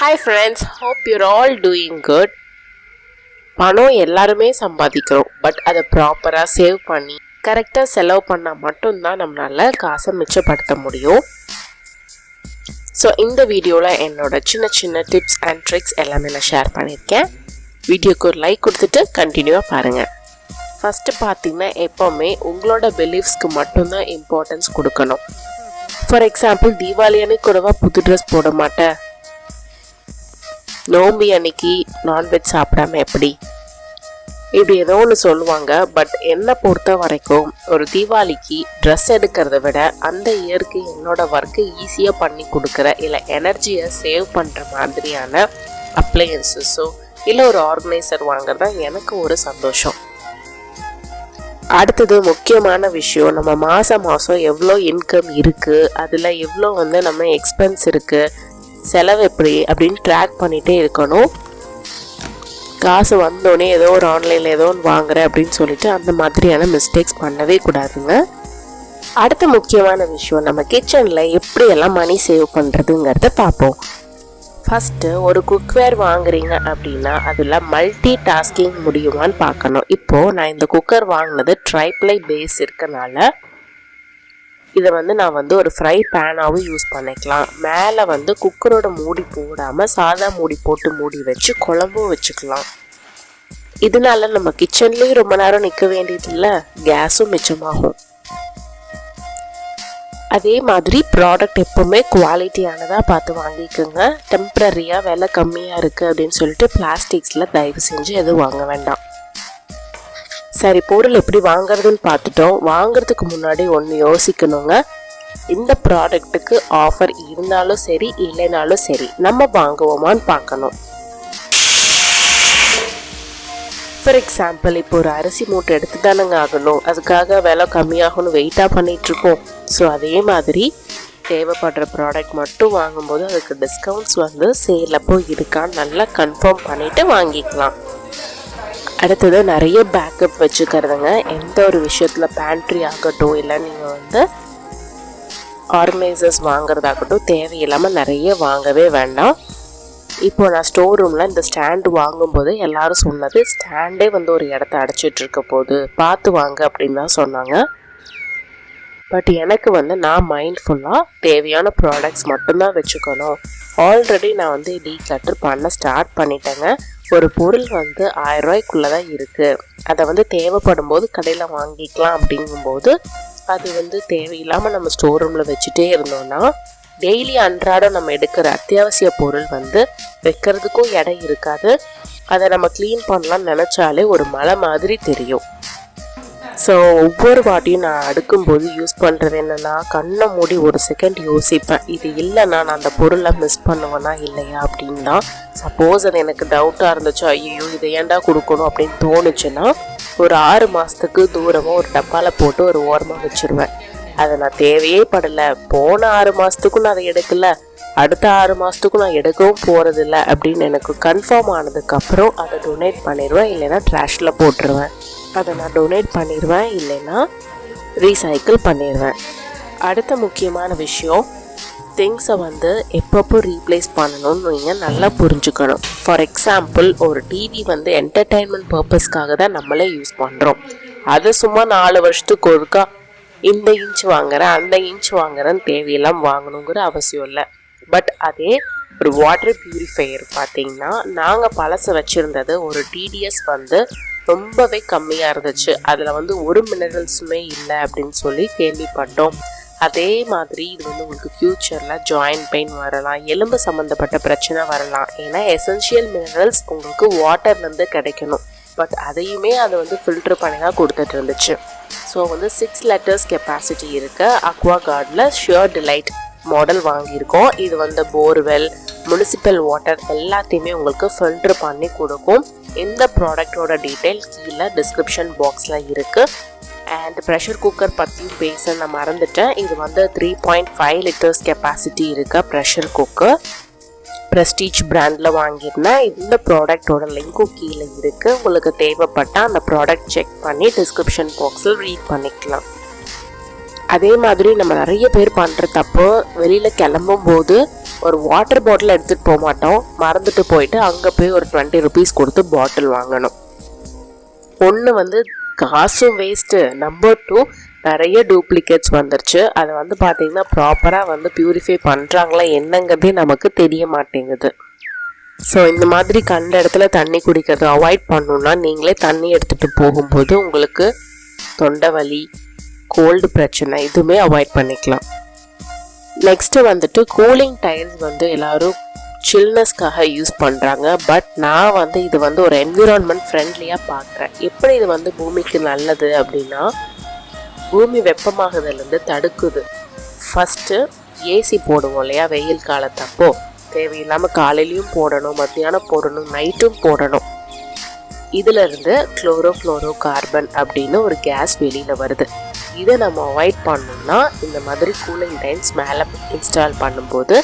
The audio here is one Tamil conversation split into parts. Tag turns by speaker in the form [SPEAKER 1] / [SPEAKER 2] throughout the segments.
[SPEAKER 1] Hi friends, hope you're all doing good. பணம் எல்லாருமே சம்பாதிக்கிறோம், பட் அதை ப்ராப்பராக சேவ் பண்ணி கரெக்டாக செலவு பண்ணால் மட்டும்தான் நம்மளால் காசை மிச்சப்படுத்த முடியும். ஸோ இந்த வீடியோவில் என்னோட சின்ன சின்ன டிப்ஸ் அண்ட் ட்ரிக்ஸ் எல்லாமே நான் ஷேர் பண்ணியிருக்கேன். வீடியோக்கு ஒரு லைக் கொடுத்துட்டு கண்டினியூவாக பாருங்கள். ஃபஸ்ட்டு பார்த்தீங்கன்னா எப்போவுமே உங்களோட பிலீஃப்ஸ்க்கு மட்டும்தான் இம்பார்ட்டன்ஸ் கொடுக்கணும். ஃபார் எக்ஸாம்பிள், தீபாவளி அன்னைக்கு கூடவா புது ட்ரெஸ் போட மாட்டேன், நோம்பி அன்னைக்கு நான்வெஜ் சாப்பிடாம எப்படி, இப்படி ஏதோ ஒன்று சொல்லுவாங்க. பட் என்னை பொறுத்த வரைக்கும் ஒரு தீபாவளிக்கு ட்ரெஸ் எடுக்கிறத விட அந்த இயருக்கு என்னோட ஒர்க்கை ஈஸியாக பண்ணி கொடுக்குற இல்லை எனர்ஜியை சேவ் பண்ணுற மாதிரியான அப்ளையன்சஸோ இல்லை ஒரு ஆர்கனைசர் வாங்குறதா எனக்கு ஒரு சந்தோஷம். அடுத்தது முக்கியமான விஷயம், நம்ம மாதம் எவ்வளோ இன்கம் இருக்குது, அதில் எவ்வளோ நம்ம எக்ஸ்பென்ஸ் இருக்குது, செலவு எப்படி அப்படின்னு ட்ராக் பண்ணிகிட்டே இருக்கணும். காசு வந்தோடனே ஏதோ ஒரு ஆன்லைனில் ஏதோ ஒன்று வாங்குறேன் அப்படின்னு சொல்லிட்டு அந்த மாதிரியான மிஸ்டேக்ஸ் பண்ணவே கூடாதுங்க. அடுத்த முக்கியமான விஷயம், நம்ம கிச்சனில் எப்படியெல்லாம் மணி சேவ் பண்ணுறதுங்கிறத பார்ப்போம். ஃபஸ்ட்டு ஒரு குக்வேர் வாங்குறீங்க அப்படின்னா அதில் மல்டி டாஸ்கிங் முடியுமான்னு பார்க்கணும். இப்போது நான் இந்த குக்கர் வாங்கினது ட்ரைப்ளை பேஸ் இருக்கனால இதை நான் ஒரு ஃப்ரை பேனாகவும் யூஸ் பண்ணிக்கலாம். மேலே குக்கரோட மூடி போடாமல் சாதா மூடி போட்டு மூடி வச்சு குழம்பும் வச்சுக்கலாம். இதனால நம்ம கிச்சன்லேயும் ரொம்ப நேரம் நிற்க வேண்டியது இல்லை, கேஸும் மிச்சமாகும். அதே மாதிரி ப்ராடக்ட் எப்போவுமே குவாலிட்டியானதாக பார்த்து வாங்கிக்கோங்க. டெம்ப்ரரியாக விலை கம்மியாக இருக்குது அப்படின்னு சொல்லிட்டு பிளாஸ்டிக்ஸில் தயவு செஞ்சு எதுவும் வாங்க வேண்டாம். சரி, பொருள் எப்படி வாங்குறதுன்னு பார்த்துட்டோம். வாங்குறதுக்கு முன்னாடி ஒன்று யோசிக்கணுங்க, இந்த ப்ராடக்ட்டுக்கு ஆஃபர் இருந்தாலும் சரி இல்லைனாலும் சரி நம்ம வாங்குவோமான்னு பார்க்கணும். ஃபார் எக்ஸாம்பிள், இப்போ ஒரு அரிசி மூட்டை எடுத்து தானங்க ஆகணும், அதுக்காக விலை கம்மியாகணும் வெயிட்டாக பண்ணிகிட்ருக்கோம். ஸோ அதே மாதிரி தேவைப்படுற ப்ராடக்ட் மட்டும் வாங்கும்போது அதுக்கு டிஸ்கவுண்ட்ஸ் சேல் அப்போ இருக்கான்னு நல்லா கன்ஃபார்ம் பண்ணிவிட்டு வாங்கிக்கலாம். அடுத்தது நிறைய பேக்கப் வச்சுக்கிறதுங்க. எந்த ஒரு விஷயத்தில் பேண்ட்ரி ஆகட்டும் இல்லை நீங்கள் ஆர்கனைசர்ஸ் வாங்குறதாகட்டும் தேவையில்லாமல் நிறைய வாங்கவே வேண்டாம். இப்போ நான் ஸ்டோர் ரூமில் இந்த ஸ்டாண்டு வாங்கும்போது எல்லாரும் சொன்னது, ஸ்டாண்டே ஒரு இடத்த அடைச்சிட்ருக்க போது பார்த்து வாங்க அப்படின்னு தான் சொன்னாங்க. பட் எனக்கு நான் மைண்ட்ஃபுல்லாக தேவையான ப்ராடக்ட்ஸ் மட்டும்தான் வச்சுக்கணும். ஆல்ரெடி நான் டீக்ளட்டர் பண்ண ஸ்டார்ட் பண்ணிட்டேங்க. ஒரு பொருள் 1000 ரூபாய்க்குள்ளே தான் இருக்குது, அதை தேவைப்படும் போது கடையில் வாங்கிக்கலாம். அப்படிங்கும்போது அது தேவையில்லாமல் நம்ம ஸ்டோர் ரூமில் வச்சுட்டே இருந்தோம்னா டெய்லி அன்றாடம் நம்ம எடுக்கிற அத்தியாவசிய பொருள் வைக்கிறதுக்கும் இடம் இருக்காது. அதை நம்ம க்ளீன் பண்ணலாம்னு நினச்சாலே ஒரு மலை மாதிரி தெரியும். ஸோ ஒவ்வொரு வாட்டியும் நான் அடுக்கும்போது யூஸ் பண்ணுறது என்னென்னா, கண்ணை மூடி ஒரு செகண்ட் யோசிப்பேன், இது இல்லைன்னா நான் அந்த பொருளை மிஸ் பண்ணுவேனா இல்லையா அப்படின்னு தான். சப்போஸ் அது எனக்கு டவுட்டாக இருந்துச்சு, ஐயோ இதை ஏன்டா கொடுக்கணும் அப்படின்னு தோணுச்சுன்னா ஒரு 6 மாதத்துக்கு தூரமாக ஒரு டப்பாவில் போட்டு ஒரு ஓரமாக வச்சுருவேன். அதை நான் தேவையே படலை, போன 6 மாதத்துக்கும் நான் அதை எடுக்கலை, அடுத்த 6 மாதத்துக்கும் நான் எடுக்கவும் போகிறதில்ல அப்படின்னு எனக்கு கன்ஃபார்ம் ஆனதுக்கப்புறம் அதை டொனேட் பண்ணிடுவேன், இல்லைன்னா ட்ராஷில் போட்டுருவேன். அதை நான் டொனேட் பண்ணிடுவேன், இல்லைன்னா ரீசைக்கிள் பண்ணிடுவேன். அடுத்த முக்கியமான விஷயம், திங்ஸை எப்பப்போ ரீப்ளேஸ் பண்ணணும்னு நீங்கள் நல்லா புரிஞ்சுக்கணும். ஃபார் எக்ஸாம்பிள், ஒரு டிவி என்டர்டெயின்மெண்ட் பர்பஸ்க்காக தான் நம்மளே யூஸ் பண்ணுறோம். அதை சும்மா 4 வருஷத்துக்கு ஒருக்கா இந்த இன்ச் வாங்குறேன் அந்த இன்ச் வாங்குறேன்னு தேவையெல்லாம் வாங்கணுங்கிற அவசியம் இல்லை. பட் அதே ஒரு வாட்டர் பியூரிஃபையர் பார்த்தீங்கன்னா, நாங்கள் பழசை வச்சுருந்தது ஒரு டிடிஎஸ் ரொம்பவே கம்மியாக இருந்துச்சு, அதில் ஒரு மினரல்ஸுமே இல்லை அப்படின்னு சொல்லி கேள்விப்பட்டோம். அதே மாதிரி இது உங்களுக்கு ஃப்யூச்சரில் ஜாயிண்ட் பெயின் வரலாம், எலும்பு சம்மந்தப்பட்ட பிரச்சனை வரலாம். ஏன்னா எசென்ஷியல் மினரல்ஸ் உங்களுக்கு வாட்டர்லேருந்து கிடைக்கணும், பட் அதையுமே அதை ஃபில்டர் பண்ணி தான் கொடுத்துட்டு இருந்துச்சு. ஸோ 6 லிட்டர்ஸ் கெப்பாசிட்டி இருக்க அக்வா கார்டில் ஷியோர் டிலைட் மாடல் வாங்கியிருக்கோம். இது போர்வெல், முனிசிபல் வாட்டர் எல்லாத்தையுமே உங்களுக்கு ஃபில்டர் பண்ணி கொடுக்கும். இந்த ப்ராடக்டோட டீட்டெயில் கீழே டிஸ்கிரிப்ஷன் பாக்ஸில் இருக்குது. அண்ட் ப்ரெஷர் குக்கர் பற்றியும் பேச நான் மறந்துட்டேன். இது 3.5 லிட்டர்ஸ் கெப்பாசிட்டி இருக்க ப்ரெஷர் குக்கர் ப்ரெஸ்டீஜ் பிராண்டில் வாங்கியிருந்தேன். இந்த ப்ராடக்டோட லிங்க்கும் கீழே இருக்குது. உங்களுக்கு தேவைப்பட்டால் அந்த ப்ராடக்ட் செக் பண்ணி டிஸ்கிரிப்ஷன் பாக்ஸில் ரீட் பண்ணிக்கலாம். அதே மாதிரி நம்ம நிறைய பேர் பண்ணுற தப்பு, வெளியில் கிளம்பும் போது ஒரு வாட்டர் பாட்டில் எடுத்துகிட்டு போக மாட்டோம், மறந்துட்டு போயிட்டு அங்கே போய் ஒரு 20 rupees கொடுத்து பாட்டில் வாங்கணும். ஒன்று வந்து காசும் வேஸ்ட்டு, நம்பர் 2 நிறைய டூப்ளிகேட்ஸ் வந்துருச்சு. அதை வந்து பார்த்திங்கன்னா ப்ராப்பராக வந்து பியூரிஃபை பண்ணுறாங்களா என்னங்கிறதே நமக்கு தெரிய மாட்டேங்குது. ஸோ இந்த மாதிரி கண்ட இடத்துல தண்ணி குடிக்கிறத அவாய்ட் பண்ணணுன்னா நீங்களே தண்ணி எடுத்துகிட்டு போகும்போது உங்களுக்கு தொண்டை வலி, கோல்டு பிரச்சனை இதுவுமே அவாய்ட் பண்ணிக்கலாம். நெக்ஸ்ட்டு வந்துட்டு கூலிங் டைல்ஸ் வந்து எல்லோரும் சில்னஸ்க்காக யூஸ் பண்ணுறாங்க. பட் நான் வந்து இது வந்து ஒரு என்விரான்மெண்ட் ஃப்ரெண்ட்லியாக பார்க்குறேன். எப்படி இது வந்து பூமிக்கு நல்லது அப்படின்னா, பூமி வெப்பமாகுதலேருந்து தடுக்குது. ஃபஸ்ட்டு ஏசி போடுவோம் இல்லையா வெயில் காலத்தப்போ, தேவையில்லாமல் காலையிலையும் போடணும், மத்தியானம் போடணும், நைட்டும் போடணும். இதிலிருந்து குளோரோ கார்பன் அப்படின்னு ஒரு கேஸ் வெளியில் வருது. இதை நம்ம அவாய்ட் பண்ணோம்னா இந்த மாதிரி கூலிங் டைல்ஸ் மேலே இன்ஸ்டால் பண்ணும்போது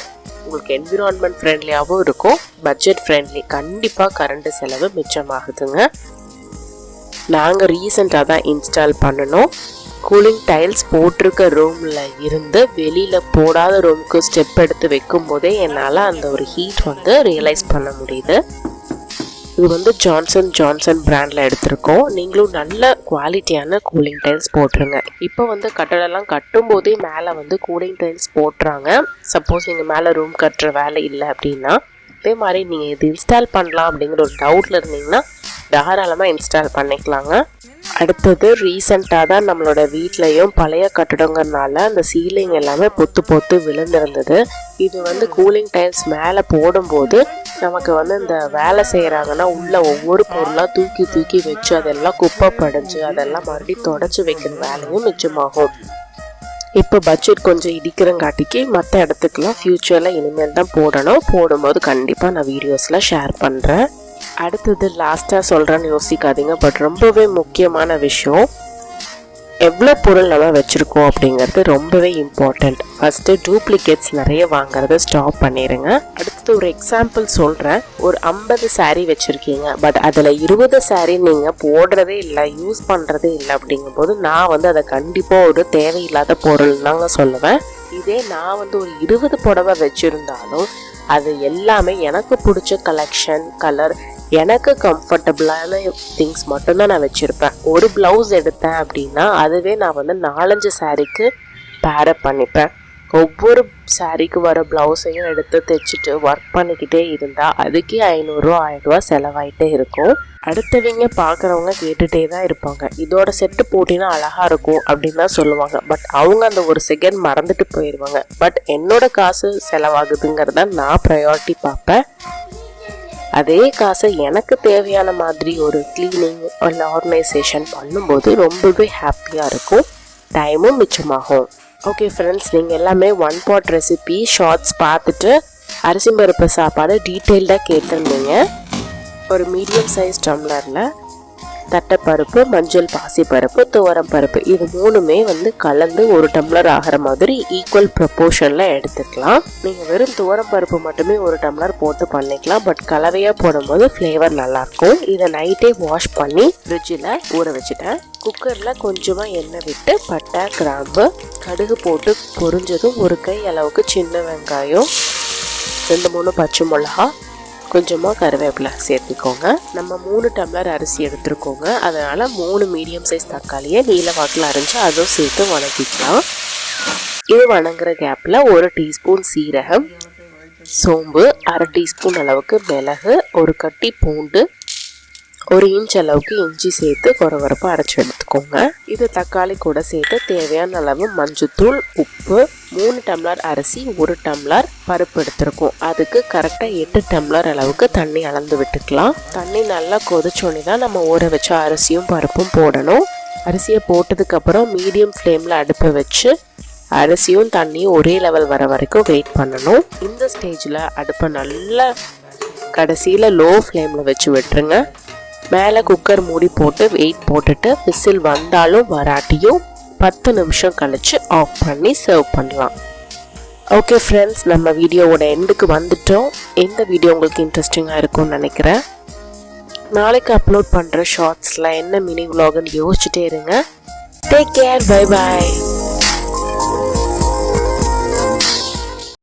[SPEAKER 1] உங்களுக்கு என்விரான்மெண்ட் ஃப்ரெண்ட்லியாகவும் இருக்கும், பட்ஜெட் ஃப்ரெண்ட்லி. கண்டிப்பாக கரண்ட் செலவு மிச்சமாகுதுங்க. நாங்கள் ரீசெண்டாக தான் இன்ஸ்டால் பண்ணணும். கூலிங் டைல்ஸ் போட்டிருக்க ரூமில் இருந்து வெளியில் போடாத ரூமுக்கு ஸ்டெப் எடுத்து வைக்கும் போதே என்னால் அந்த ஒரு ஹீட் வந்து ரியலைஸ் பண்ண முடியுது. இது வந்து ஜான்சன் பிராண்டில் எடுத்திருக்கோம். நீங்களும் நல்ல குவாலிட்டியான கூலிங் டைல்ஸ் போட்டுருங்க. இப்போ வந்து கட்டடெல்லாம் கட்டும் போதே மேலே வந்து கூலிங் டைல்ஸ் போட்டுறாங்க. சப்போஸ் நீங்கள் மேலே ரூம் கட்டுற வேலை இல்லை அப்படின்னா, அதே மாதிரி நீங்கள் இது இன்ஸ்டால் பண்ணலாம் அப்படிங்கிற ஒரு டவுட்டில் இருந்தீங்கன்னா தாராளமாக இன்ஸ்டால் பண்ணிக்கலாங்க. அடுத்தது ரீசெண்டாக தான் நம்மளோட வீட்லேயும் பழைய கட்டடங்கிறதுனால அந்த சீலிங் எல்லாமே பொத்து விழுந்திருந்தது. இது வந்து கூலிங் டைல்ஸ் மேலே போடும்போது நமக்கு வந்து இந்த வேலை செய்கிறாங்கன்னா உள்ள ஒவ்வொரு பொருளாக தூக்கி வச்சு அதெல்லாம் குப்பை படைஞ்சு அதெல்லாம் மறுபடியும் தொடச்சி வைக்கிற வேலையும் மிச்சமாகும். இப்போ பட்ஜெட் கொஞ்சம் இடிக்கிறங்காட்டிக்கு மற்ற இடத்துக்குலாம் ஃப்யூச்சரில் இனிமேல் தான் போடும்போது கண்டிப்பாக நான் வீடியோஸில் ஷேர் பண்ணுறேன். அடுத்தது லாஸ்ட்டாக சொல்கிறேன்னு யோசிக்காதீங்க, பட் ரொம்பவே முக்கியமான விஷயம், எவ்வளோ பொருள் நம்ம வச்சுருக்கோம் அப்படிங்கிறது ரொம்பவே இம்பார்ட்டண்ட். ஃபஸ்ட்டு டூப்ளிகேட்ஸ் நிறைய வாங்குறத ஸ்டாப் பண்ணிடுங்க. அடுத்தது ஒரு எக்ஸாம்பிள் சொல்கிறேன். ஒரு 50 saree வச்சுருக்கீங்க, பட் அதில் 20 saree நீங்கள் போடுறதே இல்லை, யூஸ் பண்ணுறதே இல்லை அப்படிங்கும்போது நான் வந்து அதை கண்டிப்பாக ஒரு தேவையில்லாத பொருள் தாங்க சொல்லுவேன். இதே நான் வந்து ஒரு 20 புடவை வச்சுருந்தாலும் அது எல்லாமே எனக்கு பிடிச்ச கலெக்ஷன், கலர், எனக்கு கம்ஃபர்டபுளான திங்ஸ் மட்டும்தான் நான் வச்சுருப்பேன். ஒரு ப்ளவுஸ் எடுத்தேன் அப்படின்னா அதுவே நான் வந்து 4-5 சாரீக்கு பேரப் பண்ணிப்பேன். ஒவ்வொரு சாரீக்கு வர ப்ளவுஸையும் எடுத்து தைச்சிட்டு ஒர்க் பண்ணிக்கிட்டே இருந்தால் அதுக்கே 500 1000 செலவாயிட்டே இருக்கும். அடுத்தவங்க பார்க்குறவங்க கேட்டுகிட்டே தான் இருப்பாங்க, இதோட செட்டு போட்டினா அழகாக இருக்கும் அப்படின்னு தான் சொல்லுவாங்க. பட் அவங்க அந்த ஒரு செகண்ட் மறந்துட்டு போயிடுவாங்க. பட் என்னோட காசு செலவாகுதுங்கிறத நான் ப்ரையாரிட்டி பார்ப்பேன். அதே காசை எனக்கு தேவையான மாதிரி ஒரு க்ளீனிங் இல்லை ஆர்கனைசேஷன் பண்ணும்போது ரொம்பவே ஹாப்பியாக இருக்கும், டைமும் மிச்சமாகும். ஓகே ஃப்ரெண்ட்ஸ், நீங்கள் எல்லாமே 1 pot ரெசிபி ஷார்ட்ஸ் பார்த்துட்டு அரிசி பருப்பு சாப்பாடு டீட்டெயில்டாக கேட்டிருந்தீங்க. ஒரு மீடியம் சைஸ் டம்ளரில் தட்டைப்பருப்பு, மஞ்சள் பாசிப்பருப்பு, துவரம் பருப்பு இது 3மே வந்து கலந்து 1 டம்ளர் ஆகிற மாதிரி ஈக்குவல் ப்ரப்போர்ஷனில் எடுத்துக்கலாம். நீங்கள் வெறும் துவரம் பருப்பு மட்டுமே 1 டம்ளர் போட்டு பண்ணிக்கலாம். பட் கலவையாக போடும்போது ஃப்ளேவர் நல்லாயிருக்கும். இதை நைட்டே வாஷ் பண்ணி ஃப்ரிட்ஜில் ஊற வச்சுட்டேன். குக்கரில் கொஞ்சமாக எண்ணெய் விட்டு பட்டை, கிராம்பு, கடுகு போட்டு பொரிஞ்சதும் 1 கை அளவுக்கு சின்ன வெங்காயம், 2-3 பச்சை மிளகா, கொஞ்சமாக கருவேப்பிலை சேர்த்துக்கோங்க. நம்ம 3 டம்ளர் அரிசி எடுத்துருக்கோங்க, அதனால் 3 மீடியம் சைஸ் தக்காளியை நீல வாக்கில் அரைஞ்சி அதுவும் சேர்த்து வணக்கிக்கலாம். இது வணங்குற கேப்பில் 1 டீஸ்பூன் சீரகம், சோம்பு, 1/2 டீஸ்பூன் அளவுக்கு மிளகு, 1 கட்டி பூண்டு, 1 இன்ச் அளவுக்கு இஞ்சி சேர்த்து கொரவரப்பு அரைச்சி எடுத்துக்கோங்க. இது தக்காளி கூட சேர்த்து தேவையான அளவு மஞ்சத்தூள், உப்பு, 3 டம்ளர் அரிசி, 1 டம்ளர் பருப்பு எடுத்துருக்கோம். அதுக்கு கரெக்டாக 8 டம்ளர் அளவுக்கு தண்ணி அளந்து விட்டுக்கலாம். தண்ணி நல்லா கொதிச்சோன்னே தான் நம்ம ஊற வச்ச அரிசியும் பருப்பும் போடணும். அரிசியை போட்டதுக்கப்புறம் மீடியம் ஃப்ளேமில் அடுப்பை வச்சு அரிசியும் தண்ணியும் ஒரே லெவல் வர வரைக்கும் வெயிட் பண்ணணும். இந்த ஸ்டேஜில் அடுப்பை நல்லா கடைசியில் லோ ஃப்ளேமில் வச்சு விட்டுருங்க. மேலே குக்கர் மூடி போட்டு வெயிட் போட்டுட்டு விசில் வந்தாலும் வராட்டியும் 10 நிமிஷம் கழிச்சு ஆஃப் பண்ணி சர்வ் பண்ணலாம். ஓகே ஃப்ரெண்ட்ஸ், நம்ம வீடியோவோட எண்டுக்கு வந்துட்டோம். இந்த வீடியோ உங்களுக்கு இன்ட்ரெஸ்டிங்காக இருக்கும்னு நினைக்கிறேன். நாளைக்கு அப்லோட் பண்ணுற ஷார்ட்ஸில் என்ன மினி விலாக்னு யோசிச்சுட்டே இருங்க. Take care, bye bye.